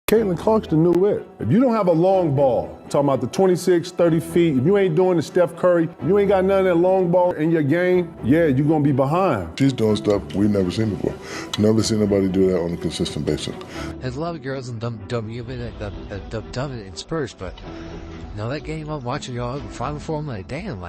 Caitlin Clark's the new it. If you don't have a long ball, talking about the 26, 30 feet, if you ain't doing the Steph Curry, you ain't got none of that long ball in your game, yeah, you're going to be behind. She's doing stuff we've never seen before. Never seen nobody do that on a consistent basis. There's a lot of girls in WWE in Spurs, but that game I'm watching y'all Final Four, I'm like, damn,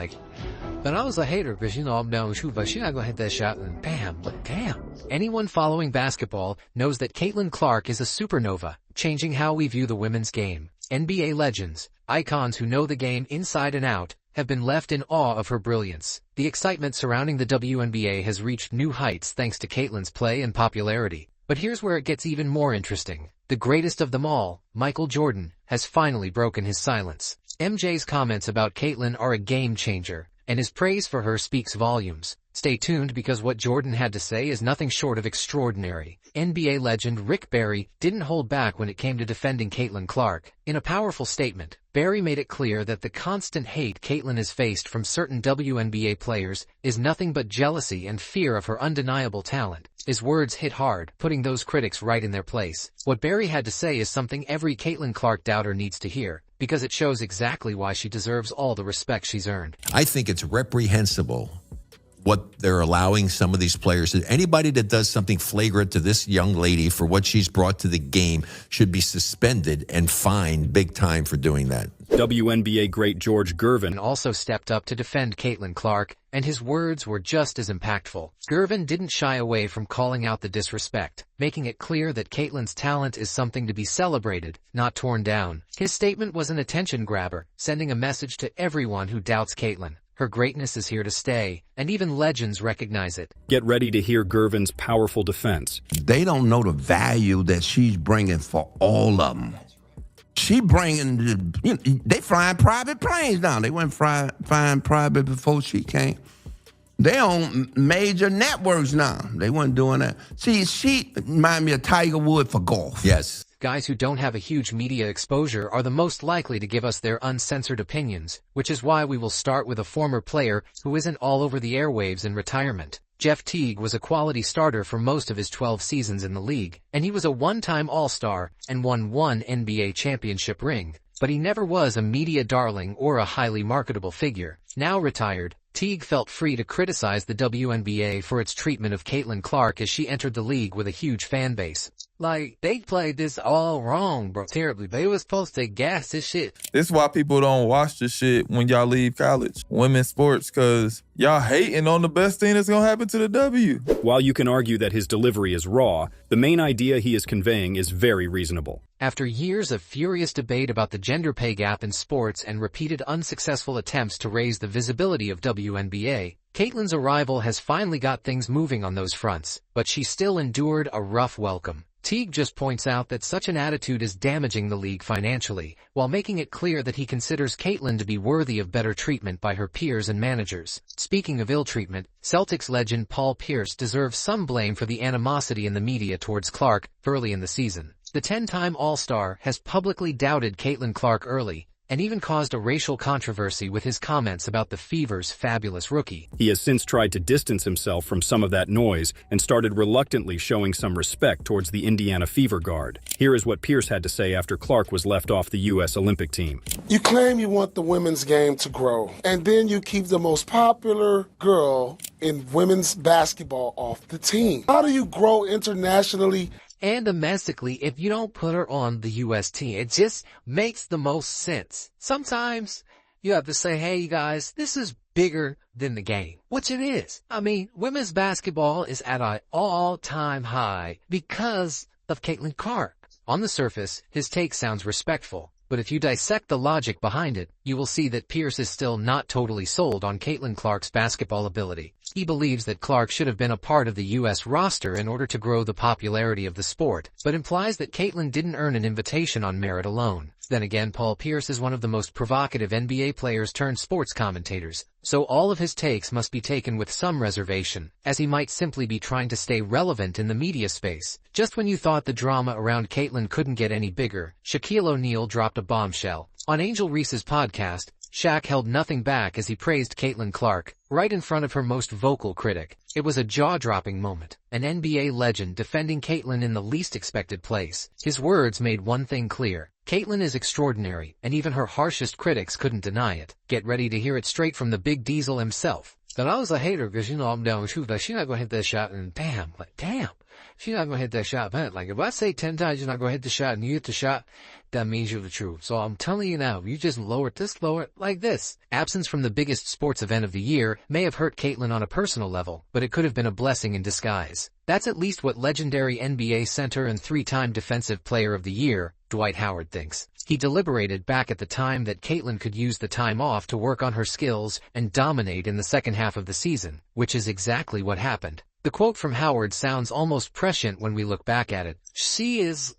but I was a hater because, I'm down the shoot, but she's not going to hit that shot and bam, but damn. Anyone following basketball knows that Caitlin Clark is a supernova, changing how we view the women's game. NBA legends, icons who know the game inside and out, have been left in awe of her brilliance. The excitement surrounding the WNBA has reached new heights thanks to Caitlin's play and popularity. But here's where it gets even more interesting. The greatest of them all, Micheal Jordan, has finally broken his silence. MJ's comments about Caitlin are a game changer, and his praise for her speaks volumes. Stay tuned because what Jordan had to say is nothing short of extraordinary. NBA legend Rick Barry didn't hold back when it came to defending Caitlin Clark. In a powerful statement, Barry made it clear that the constant hate Caitlin has faced from certain WNBA players is nothing but jealousy and fear of her undeniable talent. His words hit hard, putting those critics right in their place. What Barry had to say is something every Caitlin Clark doubter needs to hear, because it shows exactly why she deserves all the respect she's earned. I think it's reprehensible what they're allowing some of these players. Anybody that does something flagrant to this young lady for what she's brought to the game should be suspended and fined big time for doing that. WNBA great George Gervin also stepped up to defend Caitlin Clark, and his words were just as impactful. Gervin didn't shy away from calling out the disrespect, making it clear that Caitlin's talent is something to be celebrated, not torn down. His statement was an attention grabber, sending a message to everyone who doubts Caitlin. Her greatness is here to stay, and even legends recognize it. Get ready to hear Gervin's powerful defense. They don't know the value that she's bringing for all of them. She bringing, they flying private planes now. They weren't flying private before she came. They on major networks now. They weren't doing that. See, she remind me of Tiger Woods for golf. Yes. Guys who don't have a huge media exposure are the most likely to give us their uncensored opinions, which is why we will start with a former player who isn't all over the airwaves in retirement. Jeff Teague was a quality starter for most of his 12 seasons in the league, and he was a one-time All-Star and won one NBA championship ring. But he never was a media darling or a highly marketable figure. Now retired, Teague felt free to criticize the WNBA for its treatment of Caitlin Clark as she entered the league with a huge fan base. They played this all wrong, bro. Terribly. They was supposed to gas this shit. This is why people don't watch the shit when y'all leave college. Women's sports, because y'all hating on the best thing that's going to happen to the W. While you can argue that his delivery is raw, the main idea he is conveying is very reasonable. After years of furious debate about the gender pay gap in sports and repeated unsuccessful attempts to raise the visibility of WNBA, Caitlin's arrival has finally got things moving on those fronts, but she still endured a rough welcome. Teague just points out that such an attitude is damaging the league financially, while making it clear that he considers Caitlin to be worthy of better treatment by her peers and managers. Speaking of ill treatment, Celtics legend Paul Pierce deserves some blame for the animosity in the media towards Clark early in the season. The 10-time All-Star has publicly doubted Caitlin Clark early, and even caused a racial controversy with his comments about the Fever's fabulous rookie. He has since tried to distance himself from some of that noise and started reluctantly showing some respect towards the Indiana Fever guard. Here is what Pierce had to say after Clark was left off the U.S. Olympic team. You claim you want the women's game to grow, and then you keep the most popular girl in women's basketball off the team. How do you grow internationally and domestically if you don't put her on the U.S. team? It just makes the most sense. Sometimes you have to say, hey, you guys, this is bigger than the game, which it is. I mean, women's basketball is at an all-time high because of Caitlin Clark. On the surface, his take sounds respectful, but if you dissect the logic behind it, you will see that Pierce is still not totally sold on Caitlin Clark's basketball ability. He believes that Clark should have been a part of the U.S. roster in order to grow the popularity of the sport, but implies that Caitlin didn't earn an invitation on merit alone. Then again, Paul Pierce is one of the most provocative NBA players turned sports commentators, so all of his takes must be taken with some reservation, as he might simply be trying to stay relevant in the media space. Just when you thought the drama around Caitlin couldn't get any bigger, Shaquille O'Neal dropped a bombshell. On Angel Reese's podcast, Shaq held nothing back as he praised Caitlin Clark, right in front of her most vocal critic. It was a jaw-dropping moment, an NBA legend defending Caitlin in the least expected place. His words made one thing clear. Caitlin is extraordinary, and even her harshest critics couldn't deny it. Get ready to hear it straight from the Big Diesel himself. Then I was a hater because, I'm down with shoot. Like, she's not going to hit that shot, and damn. She's not going to hit that shot, man. Like, if I say 10 times you're not going to hit the shot and you hit the shot, that means you're the truth. So I'm telling you now, you just lower it like this. Absence from the biggest sports event of the year may have hurt Caitlin on a personal level, but it could have been a blessing in disguise. That's at least what legendary NBA center and 3-time Defensive Player of the Year, Dwight Howard, thinks. He deliberated back at the time that Caitlin could use the time off to work on her skills and dominate in the second half of the season, which is exactly what happened. The quote from Howard sounds almost prescient when we look back at it. She is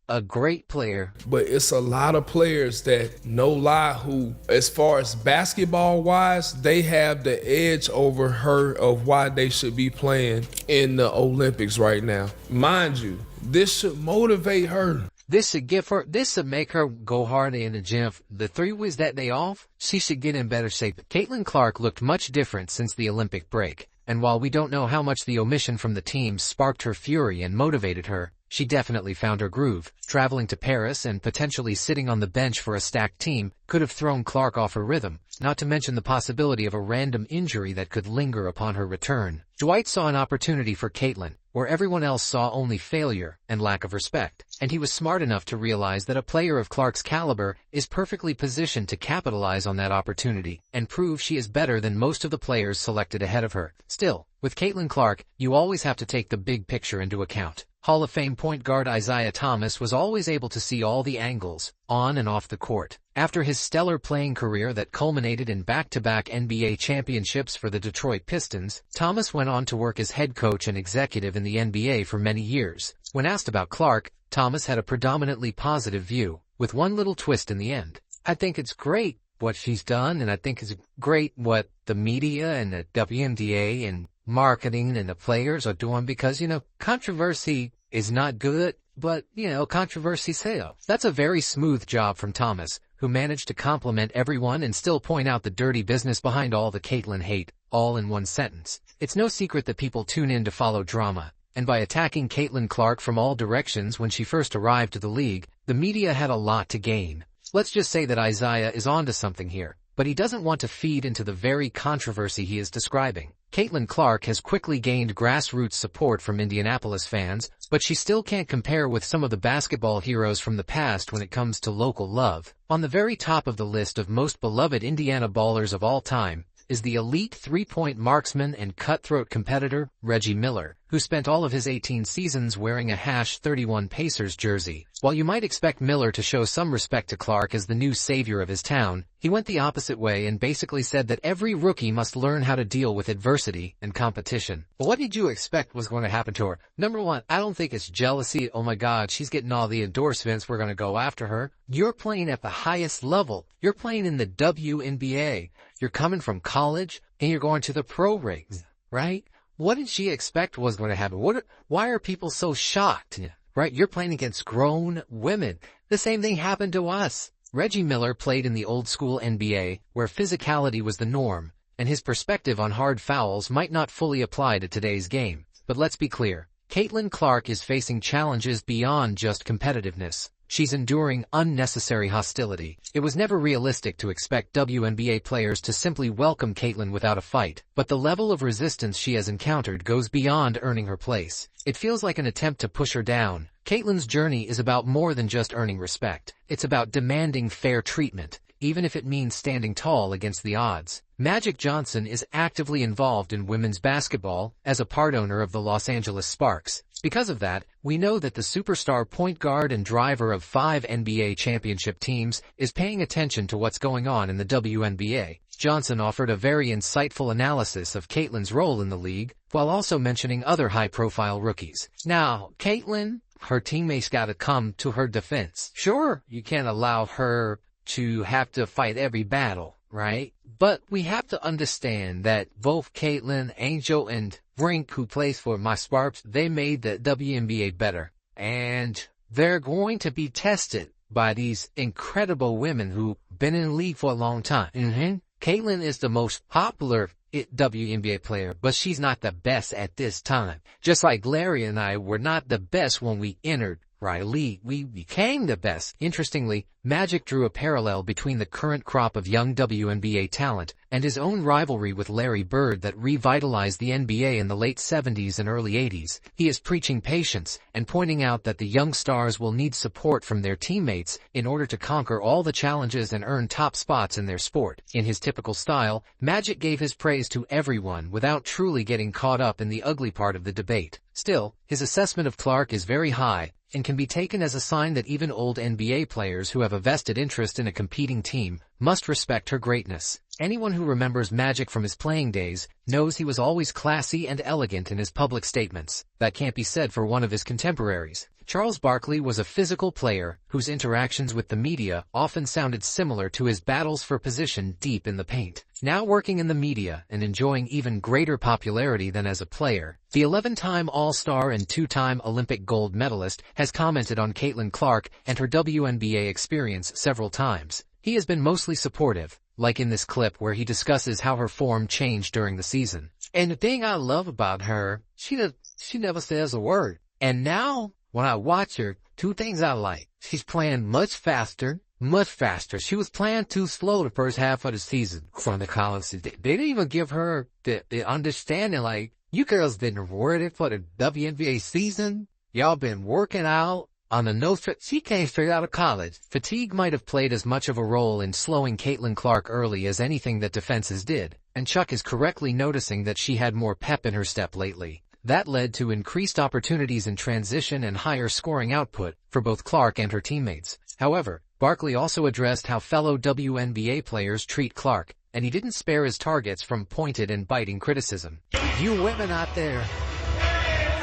a great player. But it's a lot of players that, no lie, who, as far as basketball-wise, they have the edge over her of why they should be playing in the Olympics right now. Mind you, this should motivate her. This should make her go harder in the gym. The 3 weeks that day off, she should get in better shape. Caitlin Clark looked much different since the Olympic break. And while we don't know how much the omission from the team sparked her fury and motivated her, she definitely found her groove. Traveling to Paris and potentially sitting on the bench for a stacked team could have thrown Clark off her rhythm, not to mention the possibility of a random injury that could linger upon her return. Dwight saw an opportunity for Caitlin, where everyone else saw only failure and lack of respect, and he was smart enough to realize that a player of Clark's caliber is perfectly positioned to capitalize on that opportunity and prove she is better than most of the players selected ahead of her. Still, with Caitlin Clark, you always have to take the big picture into account. Hall of Fame point guard Isaiah Thomas was always able to see all the angles, on and off the court. After his stellar playing career that culminated in back-to-back NBA championships for the Detroit Pistons, Thomas went on to work as head coach and executive in the NBA for many years. When asked about Clark, Thomas had a predominantly positive view, with one little twist in the end. I think it's great what she's done, and I think it's great what the media and the WNBA and marketing and the players are doing because, controversy is not good, but, controversy sells. That's a very smooth job from Thomas, who managed to compliment everyone and still point out the dirty business behind all the Caitlin hate, all in one sentence. It's no secret that people tune in to follow drama, and by attacking Caitlin Clark from all directions when she first arrived to the league, the media had a lot to gain. Let's just say that Isaiah is onto something here, but he doesn't want to feed into the very controversy he is describing. Caitlin Clark has quickly gained grassroots support from Indianapolis fans, but she still can't compare with some of the basketball heroes from the past when it comes to local love. On the very top of the list of most beloved Indiana ballers of all time is the elite 3-point marksman and cutthroat competitor, Reggie Miller, who spent all of his 18 seasons wearing a #31 Pacers jersey. While you might expect Miller to show some respect to Clark as the new savior of his town, he went the opposite way and basically said that every rookie must learn how to deal with adversity and competition. But what did you expect was going to happen to her? Number one, I don't think it's jealousy. Oh my God, she's getting all the endorsements. We're going to go after her. You're playing at the highest level. You're playing in the WNBA. You're coming from college and you're going to the pro ranks, right? What did she expect was going to happen? Why are people so shocked? Right? You're playing against grown women. The same thing happened to us. Reggie Miller played in the old school NBA, where physicality was the norm, and his perspective on hard fouls might not fully apply to today's game. But let's be clear. Caitlin Clark is facing challenges beyond just competitiveness. She's enduring unnecessary hostility. It was never realistic to expect WNBA players to simply welcome Caitlin without a fight, but the level of resistance she has encountered goes beyond earning her place. It feels like an attempt to push her down. Caitlin's journey is about more than just earning respect. It's about demanding fair treatment, even if it means standing tall against the odds. Magic Johnson is actively involved in women's basketball as a part owner of the Los Angeles Sparks. Because of that, we know that the superstar point guard and driver of 5 NBA championship teams is paying attention to what's going on in the WNBA. Johnson offered a very insightful analysis of Caitlin's role in the league, while also mentioning other high-profile rookies. Now, Caitlin, her teammates gotta come to her defense. Sure, you can't allow her to have to fight every battle, right? But we have to understand that both Caitlin, Angel, and Brink, who plays for my Sparks, they made the WNBA better. And they're going to be tested by these incredible women who been in the league for a long time. Caitlin is the most popular WNBA player, but she's not the best at this time. Just like Larry and I were not the best when we entered league, we became the best. Interestingly, Magic drew a parallel between the current crop of young WNBA talent and his own rivalry with Larry Bird that revitalized the NBA in the late 70s and early 80s. He is preaching patience and pointing out that the young stars will need support from their teammates in order to conquer all the challenges and earn top spots in their sport. In his typical style, Magic gave his praise to everyone without truly getting caught up in the ugly part of the debate. Still, his assessment of Clark is very high and can be taken as a sign that even old NBA players who have a vested interest in a competing team must respect her greatness. Anyone who remembers Magic from his playing days knows he was always classy and elegant in his public statements. That can't be said for one of his contemporaries. Charles Barkley was a physical player whose interactions with the media often sounded similar to his battles for position deep in the paint. Now working in the media and enjoying even greater popularity than as a player, the 11-time All-Star and 2-time Olympic gold medalist has commented on Caitlin Clark and her WNBA experience several times. He has been mostly supportive, like in this clip where he discusses how her form changed during the season. And the thing I love about her, she never says a word. And now, when I watch her, two things I like. She's playing much faster. She was playing too slow the first half of the season from the college. They didn't even give her the understanding, like, you girls been rewarded for the WNBA season. Y'all been working out on the no trip. She came straight out of college. Fatigue might have played as much of a role in slowing Caitlin Clark early as anything that defenses did, and Chuck is correctly noticing that she had more pep in her step lately. That led to increased opportunities in transition and higher scoring output for both Clark and her teammates. However, Barkley also addressed how fellow WNBA players treat Clark, and he didn't spare his targets from pointed and biting criticism. You women out there,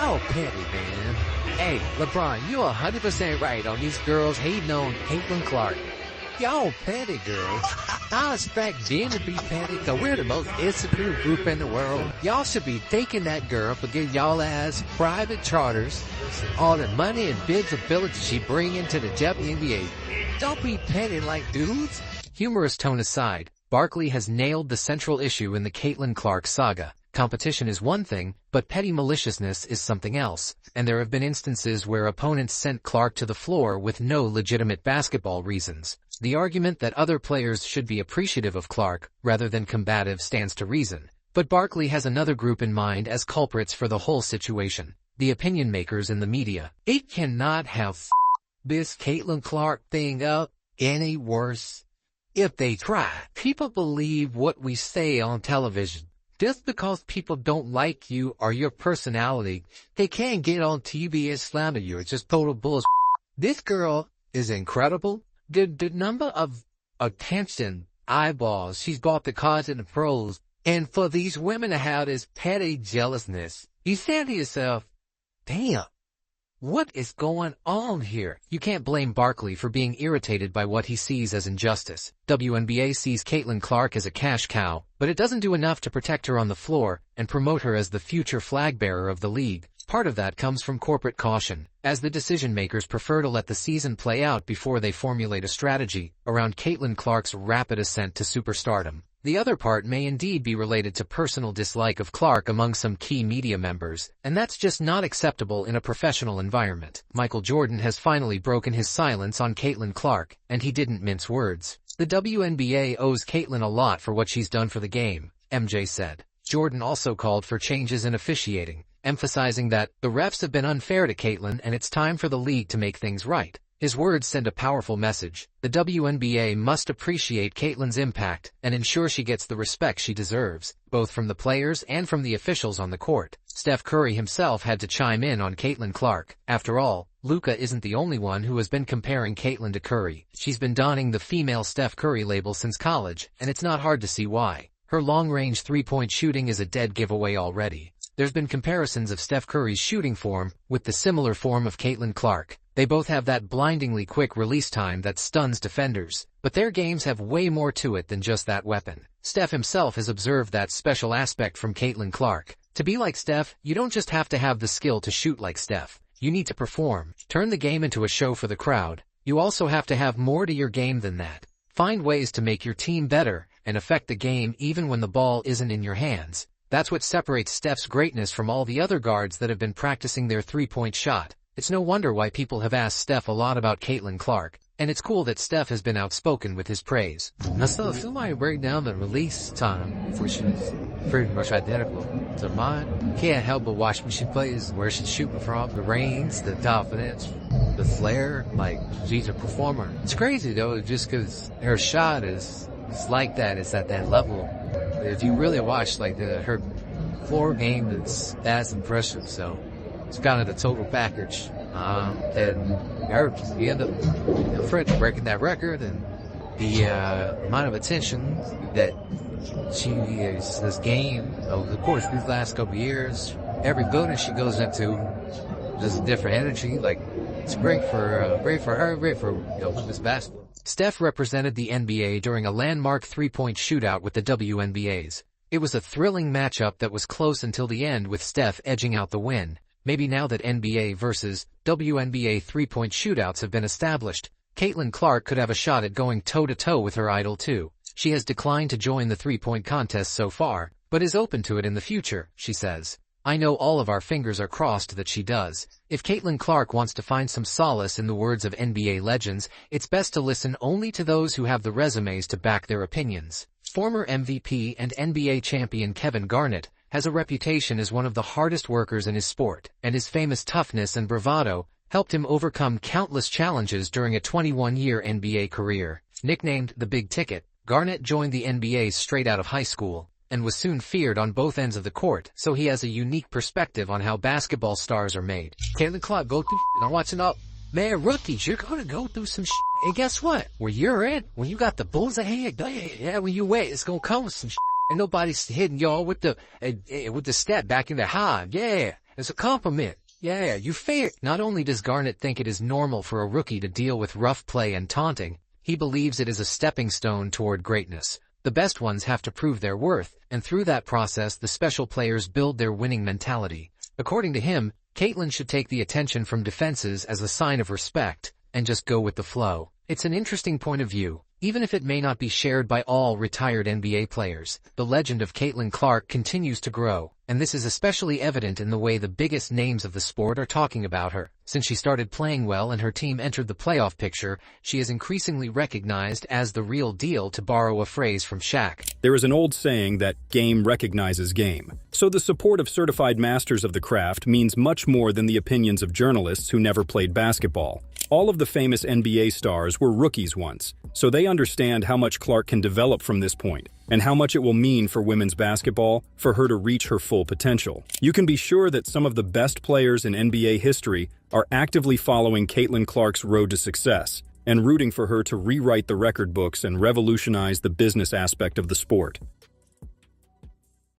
oh petty, man. Hey, LeBron, you're 100% right on these girls hating on Caitlin Clark. Y'all petty girls. I expect them to be petty because we're the most insecure group in the world. Y'all should be thanking that girl for getting y'all ass private charters, all the money and visibility she bring into the WNBA. Don't be petty like dudes. Humorous tone aside, Barkley has nailed the central issue in the Caitlin Clark saga. Competition is one thing, but petty maliciousness is something else, and there have been instances where opponents sent Clark to the floor with no legitimate basketball reasons. The argument that other players should be appreciative of Clark rather than combative stands to reason, but Barkley has another group in mind as culprits for the whole situation: the opinion makers in the media. It cannot have this Caitlin Clark thing up any worse. If they try, people believe what we say on television. Just because people don't like you or your personality, they can't get on TV and slander you. It's just total bullshit. This girl is incredible. The number of attention, eyeballs she's brought the cards and the pros, and for these women to have this petty jealousness, you say to yourself, damn, what is going on here? You can't blame Barkley for being irritated by what he sees as injustice. WNBA sees Caitlin Clark as a cash cow, but it doesn't do enough to protect her on the floor and promote her as the future flag bearer of the league. Part of that comes from corporate caution, as the decision makers prefer to let the season play out before they formulate a strategy around Caitlin Clark's rapid ascent to superstardom. The other part may indeed be related to personal dislike of Clark among some key media members, and that's just not acceptable in a professional environment. Micheal Jordan has finally broken his silence on Caitlin Clark, and he didn't mince words. The WNBA owes Caitlin a lot for what she's done for the game, MJ said. Jordan also called for changes in officiating, emphasizing that the refs have been unfair to Caitlin and it's time for the league to make things right. His words send a powerful message. The WNBA must appreciate Caitlin's impact and ensure she gets the respect she deserves, both from the players and from the officials on the court. Steph Curry himself had to chime in on Caitlin Clark. After all, Luka isn't the only one who has been comparing Caitlin to Curry. She's been donning the female Steph Curry label since college, and it's not hard to see why. Her long-range three-point shooting is a dead giveaway already. There's been comparisons of Steph Curry's shooting form with the similar form of Caitlin Clark. They both have that blindingly quick release time that stuns defenders, but their games have way more to it than just that weapon. Steph himself has observed that special aspect from Caitlin Clark. To be like Steph, you don't just have to have the skill to shoot like Steph. You need to perform, turn the game into a show for the crowd. You also have to have more to your game than that. Find ways to make your team better and affect the game even when the ball isn't in your hands. That's what separates Steph's greatness from all the other guards that have been practicing their three-point shot. It's no wonder why people have asked Steph a lot about Caitlin Clark, and it's cool that Steph has been outspoken with his praise. Now, so if somebody break down the release time, which is pretty much identical to mine, can't help but watch when she plays, where she's shooting from, the range, the confidence, the flair, like, she's a performer. It's crazy, though, just because her shot is like that, it's at that level. If you really watch, like, her floor game, that's impressive, so it's kind of the total package. And he ended up Fred breaking that record, and the amount of attention that she has gained over the course of these last couple of years. Every building she goes into, there's a different energy. Like, it's great for her, great for women's basketball. Steph represented the NBA during a landmark three-point shootout with the WNBA's. It was a thrilling matchup that was close until the end, with Steph edging out the win. Maybe now that NBA versus WNBA three-point shootouts have been established, Caitlin Clark could have a shot at going toe-to-toe with her idol too. She has declined to join the three-point contest so far, but is open to it in the future, she says. I know all of our fingers are crossed that she does. If Caitlin Clark wants to find some solace in the words of NBA legends, it's best to listen only to those who have the resumes to back their opinions. Former MVP and NBA champion Kevin Garnett has a reputation as one of the hardest workers in his sport, and his famous toughness and bravado helped him overcome countless challenges during a 21-year NBA career. Nicknamed the Big Ticket, Garnett joined the NBA straight out of high school and was soon feared on both ends of the court, so he has a unique perspective on how basketball stars are made. Caitlin Clark, go through I'm watching up. Man, rookies, you're gonna go through some and guess what? Where you're at, when you got the bulls ahead, when you wait, it's gonna come with some and nobody's hitting y'all with the step back in the hive. Yeah, it's a compliment. Yeah, you fair. Not only does Garnett think it is normal for a rookie to deal with rough play and taunting, he believes it is a stepping stone toward greatness. The best ones have to prove their worth, and through that process the special players build their winning mentality. According to him, Caitlin should take the attention from defenses as a sign of respect, and just go with the flow. It's an interesting point of view, even if it may not be shared by all retired NBA players. The legend of Caitlin Clark continues to grow, and this is especially evident in the way the biggest names of the sport are talking about her. Since she started playing well and her team entered the playoff picture, she is increasingly recognized as the real deal, to borrow a phrase from Shaq. There is an old saying that game recognizes game. So the support of certified masters of the craft means much more than the opinions of journalists who never played basketball. All of the famous NBA stars were rookies once, so they understand how much Clark can develop from this point, and how much it will mean for women's basketball for her to reach her full potential. You can be sure that some of the best players in NBA history are actively following Caitlin Clark's road to success, and rooting for her to rewrite the record books and revolutionize the business aspect of the sport.